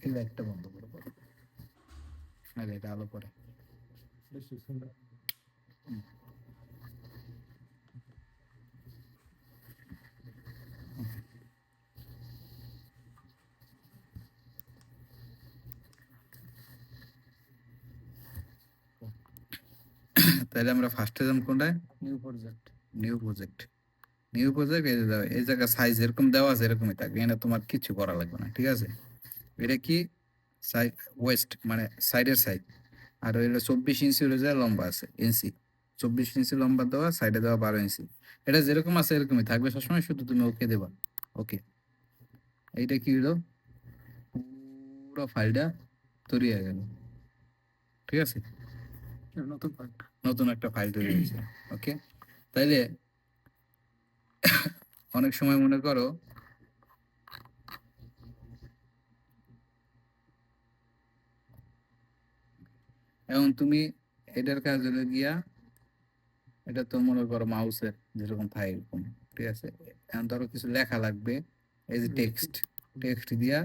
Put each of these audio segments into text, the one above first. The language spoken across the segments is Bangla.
এই লাইটটা বন্ধ করে পড়ো, নাহলে এটা আলো পড়ে। তাহলে আমরা ফার্স্টে যাম কোনটায়? New project. New project. New project এই যে দাও, এই জায়গা সাইজ এরকম দেওয়া আছে, এরকমই থাকবে, এটা তোমার কিছু করা লাগবে না, ঠিক আছে? এটা কি সাইড ওয়েস্ট মানে সাইডের সাইড, আর হইলো 24 ইঞ্চি হলো যা লম্বা আছে ইঞ্চি, 24 ইঞ্চি লম্বা দেওয়া, সাইডে দেওয়া 12 ইঞ্চি। এটা যেরকম আছে এরকমই থাকবে সবসময়, শুধু তুমি ওকে দেবা। ওকে, এইটা কি হলো, পুরো ফাইলটা তৈরি হয়ে গেল, ঠিক আছে? নতুন ফাইল, নতুন একটা ফাইল তৈরি হয়েছে। ওকে, তাইলে অনেক সময় মনে করো এখন তুমি এটার কাজ হলো গিয়া, এটা তো মনে করো মাউসের যেরকম থাকে এরকম, ঠিক আছে? এখন ধরো কিছু লেখা লাগবে, এই যে টেক্সট, টেক্সট দিয়া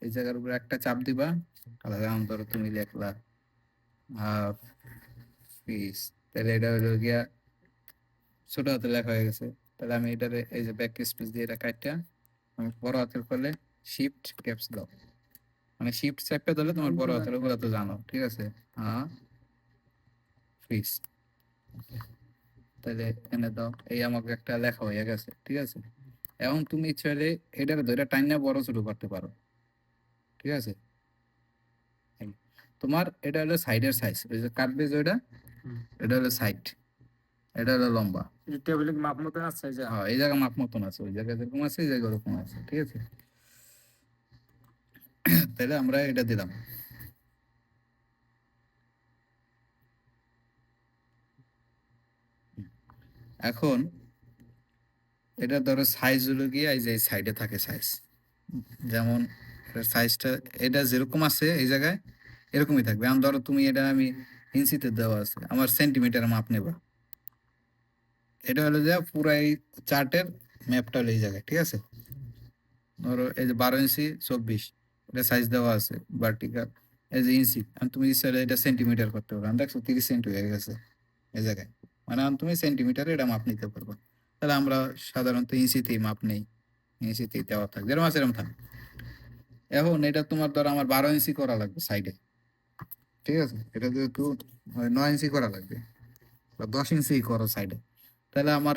এই জায়গার উপরে একটা চাপ দিবা, তাহলে এখন ধরো তুমি লেখলা ফিস, তাহলে এটা হলো গিয়া ছোট হাতে লেখা হয়ে গেছে। তাহলে আমি এটারে এই যে ব্যাক স্পেস দিয়ে এটা কাটটা আমি বড় হাতের করলে শিফট ক্যাপস দাও, মানে শিফট চাপটা দিলে তোমার বড় হাতের ওগুলো তো জানো, ঠিক আছে? ফিস, তাহলে এনে দাও, এই আমাকে একটা লেখা হয়ে গেছে, ঠিক আছে? এখন তুমি চাইলে এটার ধরে টাইনা বড় ছোট করতে পারো, ঠিক আছে? তোমার এটা হলো সাইডের সাইজ, ওই যে কাটবে যে ওইটা, এটা হলো সাইড, এটা হলো লম্বা। টেবিলে মাপ মতো আছে যে, হ্যাঁ, এই জায়গা মাপ মতন আছে, ওই জায়গায় যেরকম আছে এই জায়গায় ওরকম আছে, ঠিক আছে? তাহলে আমরা এটা দিলাম। এখন এটা ধরো সাইজ হলো গিয়ে এই যে সাইডে থাকে সাইজ, যেমন সাইজটা এটা যেরকম আছে এই জায়গায় এরকমই থাকবে। এখন ধরো তুমি এটা আমি ইঞ্চিতে দেওয়া আছে, আমার সেন্টিমিটার মাপ নেবা, এটা হলো যে পুরো এই চার্টের ম্যাপটা হলো এই জায়গায়, ঠিক আছে? ধরো এই যে 12 ইঞ্চি 24, এটা সাইজ দেওয়া আছে ভার্টিক্যাল, এই যে ইঞ্চি, আর তুমি ইচ্ছা এটা সেন্টিমিটার করতে পারো, আমি দেখছো 30 সেন্টি হয়ে গেছে এই জায়গায়, মানে তুমি সেন্টিমিটারে এটা মাপ নিতে পারবো। তাহলে আমরা সাধারণত ইঞ্চিতেই মাপ নেই, ইঞ্চিতেই দেওয়া থাকে, যেরকম আছে এরকম থাকে। এখন এটা তোমার ধরো আমার 12 ইঞ্চি করা লাগবে সাইডে, ঠিক আছে? এটা যেহেতু 9 ইঞ্চি করা লাগবে, বা 10 ইঞ্চি করো সাইডে, তাহলে আমার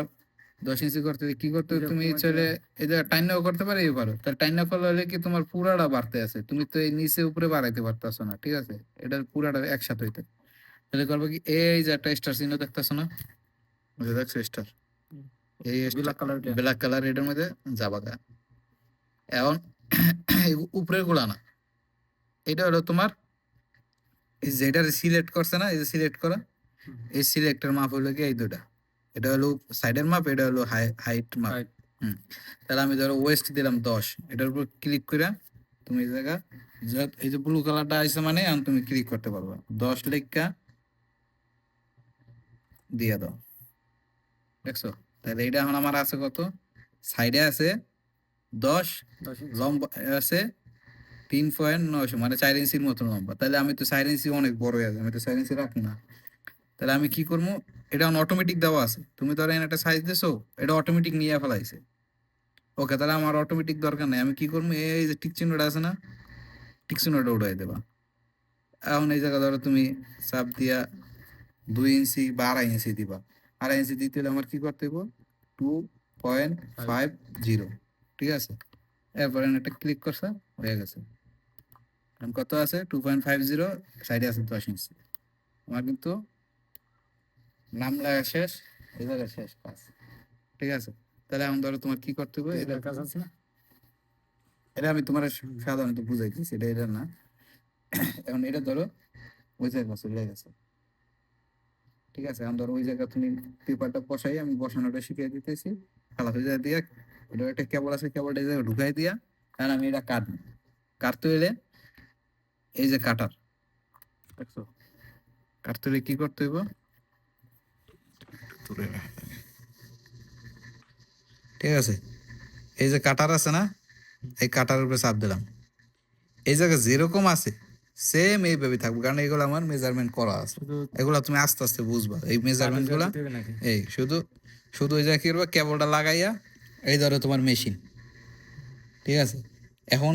10 ইঞ্চি করতে কি করতে হবে, তুমি চলে এই যে টাইনাও করতে পারো, এই পারো, তাহলে টাইনা করলে হলে কি তোমার পুরাটা বাড়তে আছে, তুমি তো এই নিচে উপরে বাড়াইতে পারতেছো না, ঠিক আছে? এটার পুরাটা একসাথে হইতে, তাহলে করবো কি, এই যে একটা স্টার চিহ্ন দেখতেছো না, ওই যে দেখছো স্টার, এই ব্ল্যাক কালার, এটার মধ্যে যাবা গা। এখন উপরের গুলা না, এটা হলো তোমার এই যেটা সিলেক্ট করছে না, এই যে সিলেক্ট করা, এই সিলেক্টের মাপ হলো কি এই দুটা, এটা হলো সাইডের মাপ, এটা হলো হাইট মাপ। তাহলে আমি ধরো ওয়েস্ট দিলাম 10, এটার উপর ক্লিক করে তুমি এই জায়গা এই যে ব্লু কালারটা আছে, মানে এখন তুমি ক্লিক করতে পারবে, 10 লেখা দিয়ে দাও, দেখছো? তাহলে এটা এখন আমার আছে কত, সাইডে আছে 10, লম্বা আছে 3.9, মানে 4 ইঞ্চির মতো লম্বা। তাহলে আমি তো 4 ইঞ্চি অনেক বড় হয়ে যাবে, আমি তো 4 ইঞ্চি রাখবো না। তাহলে আমি কি করবো, এটা অটোমেটিক দেওয়া আছে, তুমি ধরো একটা সাইজ দিছো, এটা অটোমেটিক নিয়ে ফেলাইছে। ওকে, তাহলে আমার অটোমেটিক দরকার নেই, আমি কি করবো, এই যে টিক চিহ্নটা আছে না, টিক চিহ্নটা উঠাই দেবা। এখন এই জায়গা ধরো তুমি চাপ দিয়া 2 ইঞ্চি বা 2.5 ইঞ্চি দিবা, 2.5 ইঞ্চি দিতে হলে আমার কি করতে হইব, 2.50, ঠিক আছে? এরপরে একটা ক্লিক করছে, হয়ে গেছে। কত আছে, 2.50, সাইডে আছে 10 ইঞ্চি, আমার কিন্তু নাম লেখা শেষ, এই জায়গায় শেষ কাজ, ঠিক আছে? তাহলে এখন ধরো তোমার কি করতে হবে, এটার কাজ আছে না, এটা আমি তোমার সাধারণত বুঝাইতেছি, এটা না। এখন এটা ধরো ওই জায়গায় চলে গেছে, ঠিক আছে? এখন ধরো ওই জায়গায় তুমি পেপারটা বসাই, আমি বসানোটা শিখিয়ে দিতেছি, খালাস হয়ে যায় দিয়ে এটা একটা কেবল আছে, কেবলটা এই জায়গায় ঢুকাই দিয়া, কারণ আমি এটা কাটবো, কাটতে হইলে এই যে কাটার, দেখছো? কাটতে হলে কি করতে হইব, ঠিক আছে? এই যে কাটার আছে না, এই কাটার উপরে চাপ দিলাম, এই জায়গায় যেরকম আছে সেম এইভাবে থাকবে, কারণ এগুলো আমার মেজারমেন্ট করা আছে। শুধু এগুলো তুমি আস্তে আস্তে বুঝবা এই কাটা মেজারমেন্ট জোড়া গুলা। দিতে হবে নাকি? এই শুধু শুধু ওই জায়গায় কি করবা, কেবলটা লাগাইয়া এই ধরো তোমার মেশিন, ঠিক আছে। এখন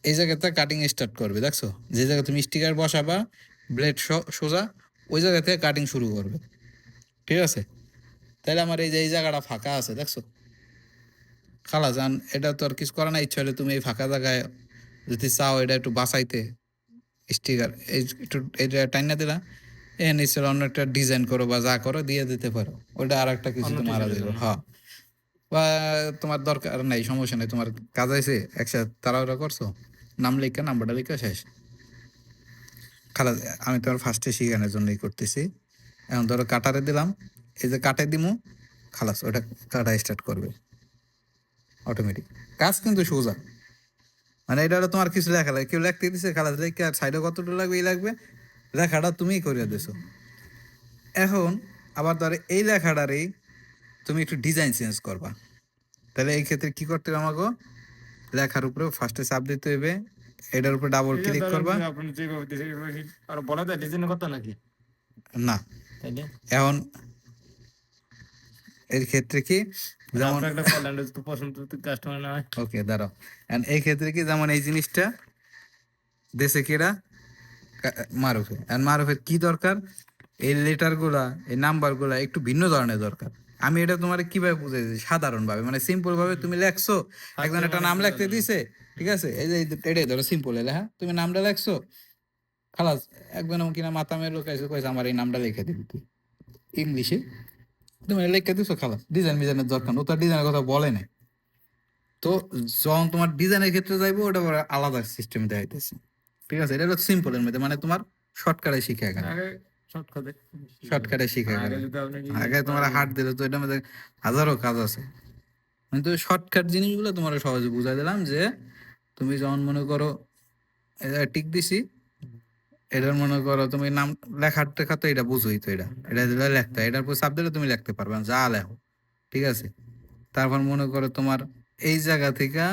এই জায়গাতে কাটিং স্টার্ট করবে, দেখছো যে জায়গায় তুমি স্টিকার বসাবা ব্লেড সোজা ওই জায়গা থেকে কাটিং শুরু করবে, ঠিক আছে। তাহলে আমার এই যে এই জায়গাটা ফাঁকা আছে দেখছো, খালা যান, এটা তো আর কিছু করা না, ইচ্ছা হলে তুমি এই ফাঁকা জায়গায় যদি চাও এটা একটু বাঁচাইতে স্টিকার এই একটু এটা টাইনা দিলা, এ নিশ্চয় অন্য একটা ডিজাইন করো বা যা করো দিয়ে দিতে পারো, ওটা আর একটা কিছু অন্য তোমার টিচারের দেবো, জন্য। হ্যাঁ। বা তোমার দরকার নাই, সমস্যা নেই, তোমার কাজ আছে একসাথে তাড়াহুড়া করছো, নাম লিখা নাম্বারটা লিখা শেষ। খালা আমি তোমার ফার্স্টে শিখানোর জন্যই করতেছি। এখন ধরো কাটারে দিলাম, এই যে কাটে দিমু, খালাস ওটা কাটা স্টার্ট করবে অটোমেটিক। কাজ কিন্তু সোজা, মানে এটা হলো তোমার কিছু লেখা লাগে, কেউ লিখতে দিছে খালাস লেখা সাইডে কতটুকু লাগবে এই লাগবে, লেখাটা তুমিই করিয়া দিছো। এখন আবার ধরো এই লেখাটারই তুমি একটু ডিজাইন চেঞ্জ করবা, তাহলে এই ক্ষেত্রে কি করতে হবে আমাকে, লেখার উপরে ফার্স্টে চাপ দিতে হইবে, এটার উপরে ডাবল এই যে ক্লিক ধরেন করবা। যে আপনি যেভাবে দিয়েছেন এইভাবে কি আর বলা যায় ডিজাইনের কথা নাকি? না, তাইলে এখন এর ক্ষেত্রে কি, মানে যেমন আপনার একটা কল্যাণ তো পছন্দ কাস্টমার না হয়। ওকে দাঁড়াও, এখন এই ক্ষেত্রে কি, যেমন এই জিনিসটা দেশে কেরা মারুফে, আর মারুফের কি দরকার, এই লেটার গুলা এই নাম্বার গুলা একটু ভিন্ন ধরনের দরকার। আমি এটা তোমার কিভাবে বুঝাই দিই, সাধারণ ভাবে মানে সিম্পল ভাবে তুমি লেখছো, একজন থাকলে একটা মানে নাম বোঝা লিখতে যায় না। দিছে, ঠিক আছে, এই যে এটাই ধরো সিম্পল লেখা, তুমি নামটা লেখছো, খালাস একজন কিনা মাথা মেয়ে লোক এসে কইছে আমার এই নামটা লিখে দিবি তুই ইংলিশে, তুমি লিখে দিছো, খালাস ডিজাইন মিজাইনের দরকার নেই, ও তো ডিজাইনের কথা বলে নাই। তো যখন তোমার ডিজাইনের ক্ষেত্রে যাইবো ওটা আবার আলাদা সিস্টেম দেখাইতেছে, ঠিক আছে। এটা হলো সিম্পলের মধ্যে, মানে তোমার শর্টকাটে শিখে গেলে, আগে শর্টকাটে শর্টকাটে শিখে আগে গেলে। যদি আপনি কি আগে তোমার করেন, হার্ড দিলে তো এটার মধ্যে হাজারো কাজ আছে, কিন্তু শর্টকাট জিনিসগুলো তোমার সহজে বুঝাই দিলাম যে তুমি যখন মনে করো এটা টিক দিছি, এটার মনে করো তুমি নাম লেখার টেখা তো এটা বুঝোই তো, এটা এটা দিলে লেখতে হয়, এটার পর চাপ দিলে তুমি লিখতে পারবে যা লেখো, ঠিক আছে। তারপর মনে করো তোমার এই জায়গা থেকে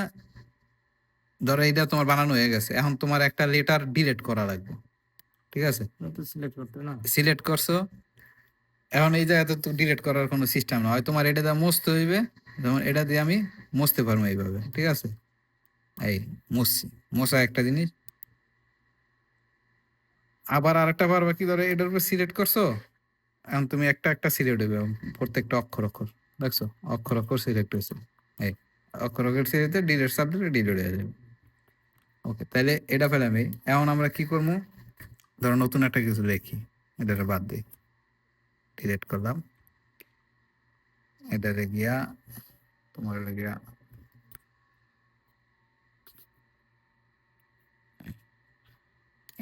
ধরো এটা তোমার বানানো হয়ে গেছে, এখন তোমার একটা লেটার ডিলিট করা লাগবে, ঠিক আছে। তো সিলেক্ট করতে না। সিলেক্ট করছো, এখন এই জায়গাতে তো ডিলিট করার কোনো সিস্টেম না হয়, তোমার এটা দিয়ে মুছতে হইবে, যেমন এটা দিয়ে আমি মুছতে পারবো এইভাবে, ঠিক আছে। এই মুছছি, মোছা একটা জিনিস। আবার আরেকটা পারবা কি, ধরো এটার উপর সিলেক্ট করছো, এখন তুমি একটা একটা সিলেক্ট হইবে প্রত্যেকটা অক্ষর অক্ষর, দেখছো অক্ষর অক্ষর সিলেক্ট হয়েছে, এই অক্ষর অক্ষর সিলেক্ট ডিলিট সাবজেক্ট ডিলিট হয়ে যাবে। ওকে, তাহলে এটা ফেলে আমি, এখন আমরা কি করবো, ধরো নতুন একটা কিছু লিখি, এটা বাদ দিই, ডিলিট করলাম, এটারে গিয়া তোমার গিয়া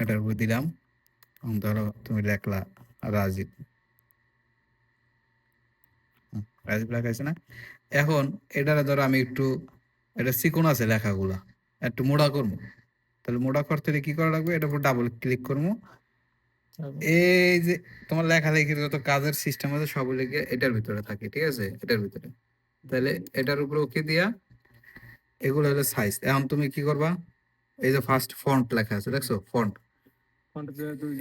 এটার উপর দিলাম, ধরো তুমি লেখলা রাজীব, রাজীব লেখা আছে না। এখন এটারে ধরো আমি একটু, এটা চিকন আছে লেখাগুলা, একটু মোটা করবো, তাহলে মোটা করতে হলে কি করা লাগবে, এটার উপর ডাবল ক্লিক করবো, এই যে তোমার লেখালেখির যত কাজের সিস্টেম আছে সব লিখে এটার ভিতরে থাকে, ঠিক আছে, এটার ভিতরে। তাহলে এটার উপরে ওকে দিয়া, এগুলো হলো সাইজ। এখন তুমি কি করবা, এই যে ফার্স্ট ফন্ট লেখা আছে দেখছো, ফন্ট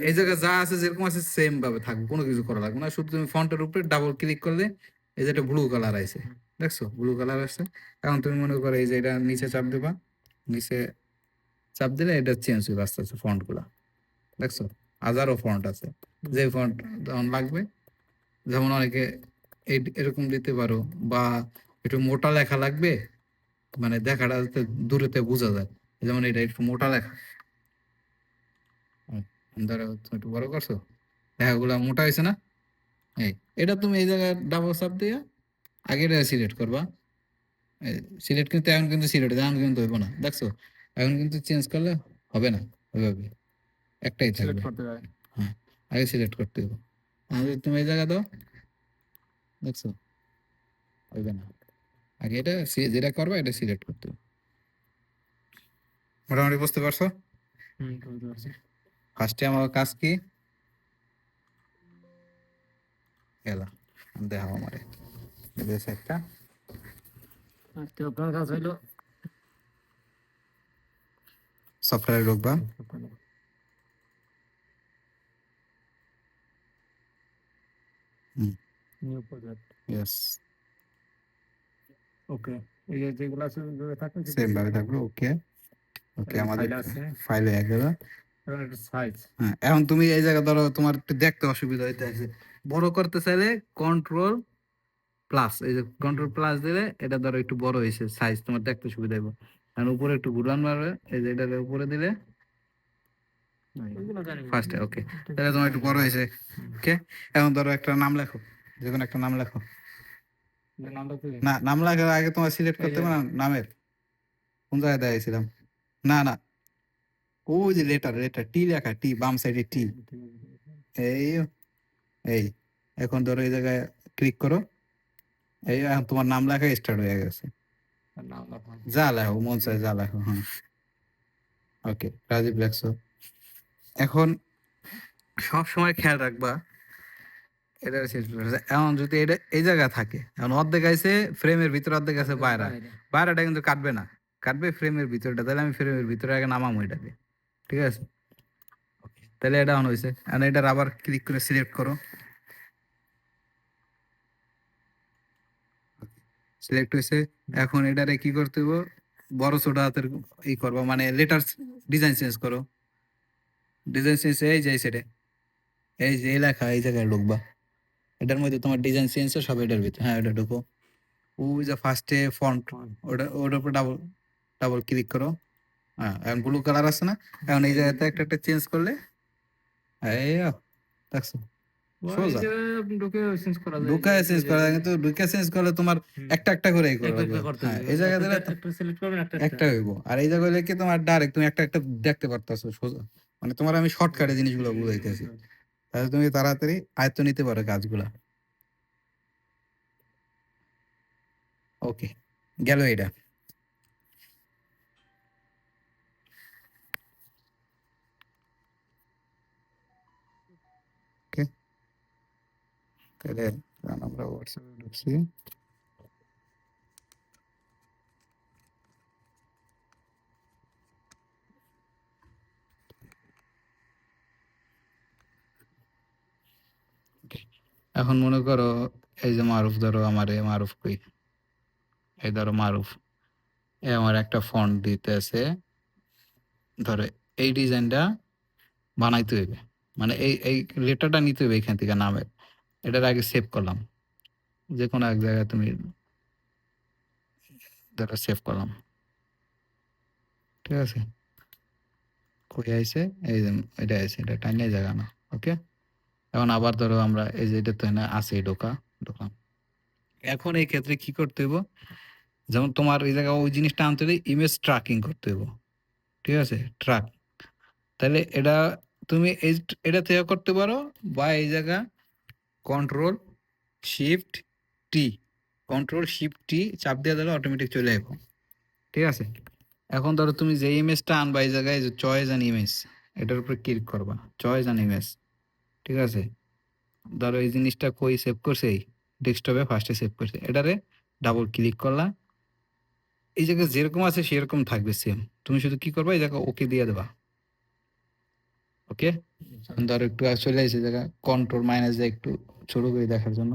এই জায়গায় যা আছে যেরকম আছে সেম ভাবে থাকবে, কোনো কিছু করা লাগবে না, শুধু তুমি ফন্টের উপরে ডাবল ক্লিক করলে এই যে একটা ব্লু কালার আছে, দেখছো ব্লু কালার আছে। এখন তুমি মনে করো এই যে এটা নিচে চাপ দিবা, নিচে চাপ দিলে এটা চেঞ্জ হইবে আস্তে আস্তে ফন্ট গুলা, দেখছো হাজারো ফন্ট আছে, যে ফন্ট যখন লাগবে, যেমন অনেকে এরকম দিতে পারো, বা একটু মোটা লেখা লাগবে, মানে দেখাটা যাতে দূরেতে বোঝা যায়, যেমন এটা একটু মোটা লেখা, ধরো তুমি একটু বড় করছো, লেখাগুলা মোটা হয়েছে না, এই এটা তুমি এই জায়গায় ডাবল চাপ দিয়ে আগে এটা সিলেক্ট করবা, সিলেক্ট কিন্তু এখন কিন্তু সিলেক্ট এখন কিন্তু হইব না, দেখছো এখন কিন্তু চেঞ্জ করলে হবে না, ওইভাবে একটাই সিলেক্ট থাকবে। করতে হয়। হ্যাঁ, আগে সিলেক্ট করতে হবে, আর যদি তুমি এই জায়গা দাও, দেখছো হইবে না, আগে এটা যেটা করবা এটা সিলেক্ট করতে হবে। মোটামুটি বুঝতে পারছো, বুঝতে পারছি। ফার্স্টে আমার কাজ কি গেলাম, দেখাও আমারে এদেশে একটা, আর তো আপনার কাজ হইলো সফটওয়্যারে ঢুকবা। হুম, নিউ প্রজেক্ট। ইয়েস, ওকে, এই যে যেগুলো আছে ওইভাবে থাকবে সেম ভাবে থাকবে। ওকে, ওকে, আমাদের ফাইল আছে, ফাইল হয়ে গেল। এবং একটা সাইজ। হ্যাঁ, এখন তুমি এই জায়গা ধরো তোমার একটু দেখতে অসুবিধা হইতেছে, বড় করতে চাইলে কন্ট্রোল প্লাস, এই যে কন্ট্রোল প্লাস দিলে এটা ধরো একটু বড় হয়েছে, সাইজ তোমার দেখতে সুবিধা হবে। আর উপরে একটু ঘুরান মারবে, এই যে এটার উপরে দিলে ওইগুলো জানি ফার্স্ট। ওকে, তাহলে তোমার একটু বড় হয়েছে। ওকে, এখন ধরো একটা নাম লেখো, যে কোনো একটা নাম লেখো। নামটা কি? না, নাম লেখার আগে তোমার সিলেক্ট এই করতে যে হবে না নামের, কোন জায়গায় দেখাইছিলাম? না না, ওই যে লেটার লেটার টি লেখা, টি বাম সাইডে টি। এই এই এখন ধরো এই জায়গায় ক্লিক করো, এই এখন তোমার নাম লেখা স্টার্ট হয়ে গেছে। নাম লেখা। যা লেখো মন চায় যা লেখো। হ্যাঁ, ওকে, রাজীব লেখছো। এখন সব সময় খেয়াল রাখবা এটা শেষ করেছে। এখন যদি এটা এই জায়গা থাকে, এখন অর্ধেক আছে ফ্রেমের ভিতরে, অর্ধেক আছে বাইরে, বাইরেটা কিন্তু কাটবে না, কাটবে ফ্রেমের ভিতরটা। তাহলে আমি ফ্রেমের ভিতরে আগে নামাবো এটাকে, ঠিক আছে? তাহলে এটা অন হয়েছে। এখন এটার আবার ক্লিক করে সিলেক্ট করো, সিলেক্ট হয়েছে। এখন এটারে কি করতে হবে, বড় ছোট হাতের ই করবো, মানে লেটার ডিজাইন চেঞ্জ করো। ডিজাইন চেঞ্জ এই যে সেটা, এই যে এই লেখা এই জায়গায় ঢুকবা, এটার মধ্যে তোমার ডিজাইন চেঞ্জ সব এটার ভিতরে। হ্যাঁ, এটা ঢুকো। ওই যে ফার্স্টে ফন্ট, ওটা ওটার উপর ডাবল ডাবল ক্লিক করো। হ্যাঁ, এখন ব্লু কালার আছে না, এখন এই জায়গাতে একটা একটা চেঞ্জ করলে এই দেখছো সোজা ঢুকে চেঞ্জ করা যায়। ঢুকায় চেঞ্জ করা যায়, কিন্তু ঢুকে চেঞ্জ করলে তোমার একটা একটা করে করবে। হ্যাঁ, এই জায়গায় দিলে একটা সিলেক্ট করবেন, একটা হইব, আর এই জায়গায় হইলে কি তোমার ডাইরেক্ট তুমি একটা একটা দেখতে পারতাছো সোজা। মানে তোমার আমি শর্টকাটে জিনিসগুলো বুঝাইতেছি, তাহলে তুমি তাড়াতাড়ি আয়ত্ত নিতে পারো কাজগুলা। ওকে, গেল এটা। ওকে, তাহলে এখন আমরা হোয়াটসঅ্যাপে ঢুকছি। Okay, এখন মনে করো এই যে মারুফ, ধরো আমার এ মারুফ কই, এই ধরো মারুফ, এ আমার একটা ফন্ট দিতেছে, ধরো এই ডিজাইনটা বানাইতে হইবে, মানে এই এই লেটারটা নিতে হবে এখান থেকে নামের। এটার আগে সেভ করলাম, যে কোনো এক জায়গায় তুমি ধরো সেভ করলাম, ঠিক আছে? কই আইছে, এই যে এটা আছে, এটা টাইনে জায়গা না। ওকে, এখন আবার ধরো আমরা এই যে এটা তো না আছে ঢোকা, ঢোকা। এখন এই ক্ষেত্রে কি করতে হইব, যেমন তোমার এই জায়গায় ওই জিনিসটা আনতে হলে ইমেজ ট্র্যাকিং করতে হইব, ঠিক আছে? ট্র্যাক, তাহলে এটা তুমি এই এটা থেকে করতে পারো, বা এই জায়গা কন্ট্রোল শিফট টি, কন্ট্রোল শিফট টি চাপ দিয়ে দিলে অটোমেটিক চলে আসবো, ঠিক আছে? এখন ধরো তুমি যে ইমেজটা আনবা, এই জায়গায় যে চয়েস অ্যান্ড ইমেজ, এটার উপরে ক্লিক করবা, চয়েস অ্যান্ড ইমেজ, ঠিক আছে? ধরো এই জিনিসটা কই সেভ করছে, এই ডেস্কটপে ফার্স্টে সেভ করছে, এটারে ডাবল ক্লিক করলা, এই জায়গায় যেরকম আছে সেরকম থাকবে সেম। তুমি শুধু কি করবা, এই জায়গা ওকে দিয়ে দেবা। ওকে, ধরো একটু চলে আসে জায়গা কন্ট্রোল মাইনাস দিয়ে একটু ছোট করে দেখার জন্য,